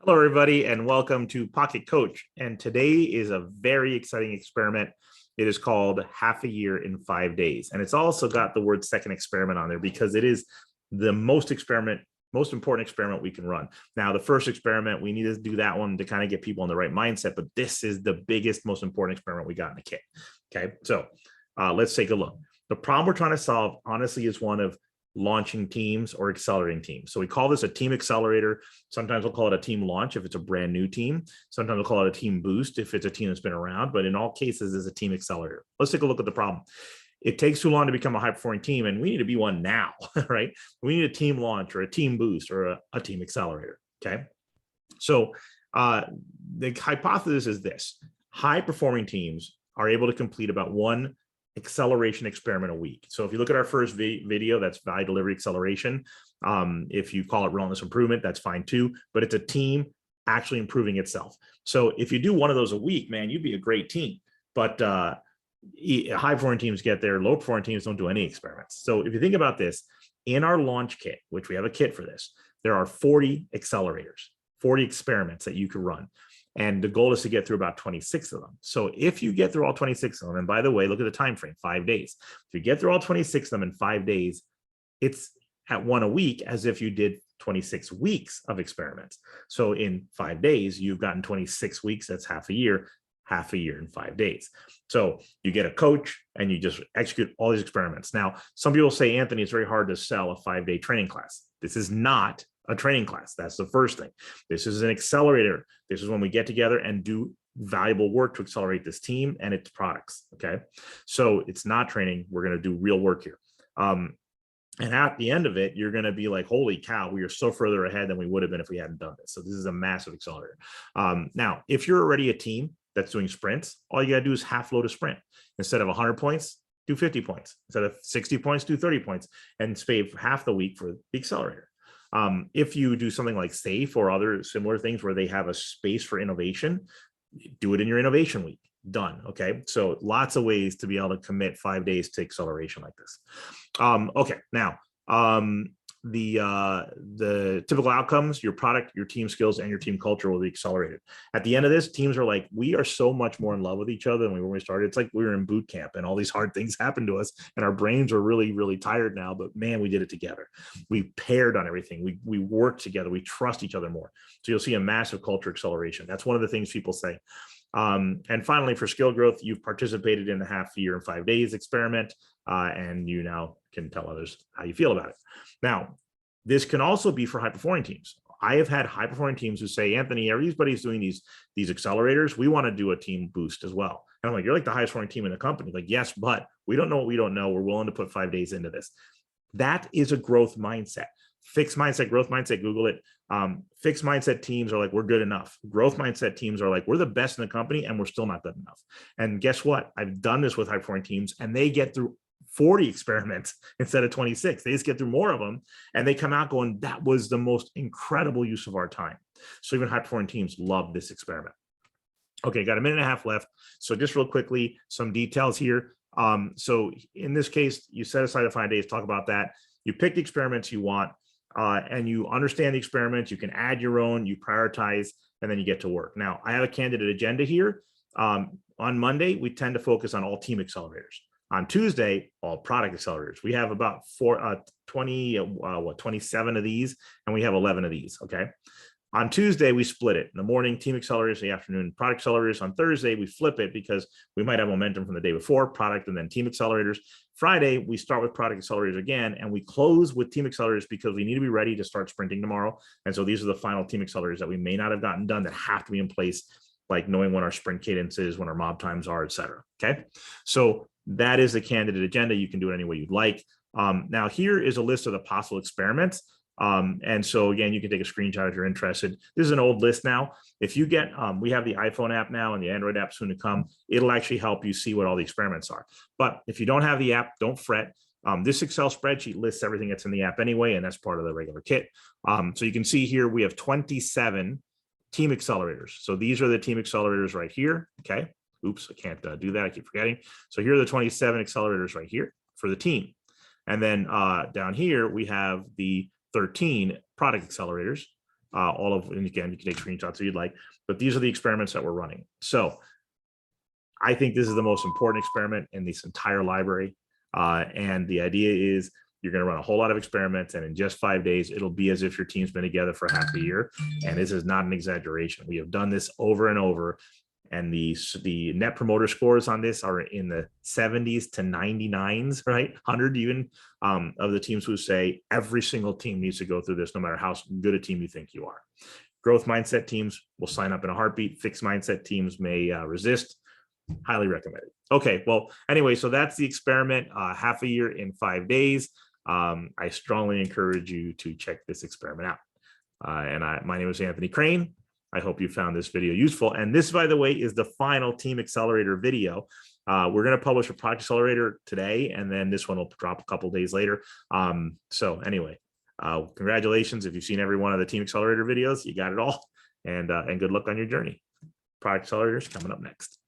Hello, everybody, and welcome to Pocket Coach. And today is a very exciting experiment. It is called Half a Year in 5 Days. And it's also got the word second experiment on there because it is the most important experiment we can run. Now, the first experiment, we need to do that one to kind of get people in the right mindset, but this is the biggest, most important experiment we got in the kit. Okay, so let's take a look. The problem we're trying to solve, honestly, is one of launching teams or accelerating teams. So we call this a team accelerator. Sometimes we'll call it a team launch if it's a brand new team. Sometimes we'll call it a team boost if it's a team that's been around, but in all cases is a team accelerator. Let's take a look at the problem. It takes too long to become a high performing team, and we need to be one now, right? We need a team launch or a team boost or a team accelerator, okay? So the hypothesis is this: high performing teams are able to complete about one acceleration experiment a week. So if you look at our first video, that's value delivery acceleration. If you call it wellness improvement, that's fine too, but it's a team actually improving itself. So if you do one of those a week, man, you'd be a great team. But high performing teams get there, low performing teams don't do any experiments. So if you think about this, in our launch kit, which we have a kit for this, there are 40 accelerators, 40 experiments that you can run. And the goal is to get through about 26 of them. So if you get through all 26 of them, and by the way, look at the time frame, 5 days. If you get through all 26 of them in 5 days, it's at one a week, as if you did 26 weeks of experiments. So in 5 days, you've gotten 26 weeks. That's half a year in 5 days. So you get a coach and you just execute all these experiments. Now, some people say, Anthony, it's very hard to sell a 5-day training class. This is not a training class. That's the first thing. This is an accelerator. This is when we get together and do valuable work to accelerate this team and its products. Okay. So it's not training. We're going to do real work here. And at the end of it, you're going to be like, holy cow, we are so further ahead than we would have been if we hadn't done this. So this is a massive accelerator. Now, if you're already a team that's doing sprints, all you got to do is half load a sprint. Instead of 100 points, do 50 points. Instead of 60 points, do 30 points and save half the week for the accelerator. If you do something like SAFE or other similar things where they have a space for innovation, do it in your innovation week. Done. Okay. So lots of ways to be able to commit 5 days to acceleration like this. Okay. Now, the typical outcomes, your product, your team skills, and your team culture will be accelerated. At the end of this, teams are like, we are so much more in love with each other than we were when we started. It's like we were in boot camp and all these hard things happened to us and our brains are really, really tired now, but man, we did it together. We paired on everything. We worked together. We trust each other more. So you'll see a massive culture acceleration. That's one of the things people say. And finally, for skill growth, you've participated in the half year in 5 days experiment, and you now can tell others how you feel about it. Now, this can also be for high performing teams. I have had high performing teams who say, Anthony, everybody's doing these accelerators. We want to do a team boost as well. And I'm like, you're like the highest performing team in the company. Like, yes, but we don't know what we don't know. We're willing to put 5 days into this. That is a growth mindset. Fixed mindset, growth mindset, Google it. Fixed mindset teams are like, we're good enough. Growth mindset teams are like, we're the best in the company and we're still not good enough. And guess what? I've done this with high performing teams and they get through 40 experiments instead of 26. They just get through more of them and they come out going, that was the most incredible use of our time. So even high performing teams love this experiment. Okay, got a minute and a half left. So just real quickly, some details here. So in this case, you set aside the 5 days, talk about that. You pick the experiments you want. And you understand the experiments, you can add your own, you prioritize, and then you get to work. Now, I have a candidate agenda here. On Monday, we tend to focus on all team accelerators. On Tuesday, all product accelerators. We have about 27 of these, and we have 11 of these, okay? On Tuesday, we split it. In the morning, team accelerators, in the afternoon, product accelerators. On Thursday, we flip it because we might have momentum from the day before, product and then team accelerators. Friday, we start with product accelerators again, and we close with team accelerators because we need to be ready to start sprinting tomorrow. And so these are the final team accelerators that we may not have gotten done that have to be in place, like knowing when our sprint cadence is, when our mob times are, et cetera, okay? So that is the candidate agenda. You can do it any way you'd like. Now, here is a list of the possible experiments. And so again, you can take a screenshot if you're interested. This is an old list now. If you get, we have the iPhone app now and the Android app soon to come, it'll actually help you see what all the experiments are. But if you don't have the app, don't fret. This Excel spreadsheet lists everything that's in the app anyway, and that's part of the regular kit. So you can see here, we have 27 team accelerators. So these are the team accelerators right here. Okay. Oops, I can't do that. I keep forgetting. So here are the 27 accelerators right here for the team. And then down here, we have the 13 product accelerators. all of, and again, you can take screenshots if you'd like, but these are the experiments that we're running. So I think this is the most important experiment in this entire library. And the idea is you're going to run a whole lot of experiments, and in just 5 days, it'll be as if your team's been together for half a year. And this is not an exaggeration. We have done this over and over. And the net promoter scores on this are in the 70s to 99s, right? 100 even, of the teams who say every single team needs to go through this, no matter how good a team you think you are. Growth mindset teams will sign up in a heartbeat. Fixed mindset teams may resist. Highly recommended. Okay, well, anyway, so that's the experiment, half a year in 5 days. I strongly encourage you to check this experiment out. My name is Anthony Crane. I hope you found this video useful. And this, by the way, is the final Team Accelerator video. We're going to publish a Project Accelerator today, and then this one will drop a couple days later. So anyway, congratulations. If you've seen every one of the Team Accelerator videos, you got it all. And good luck on your journey. Project Accelerator is coming up next.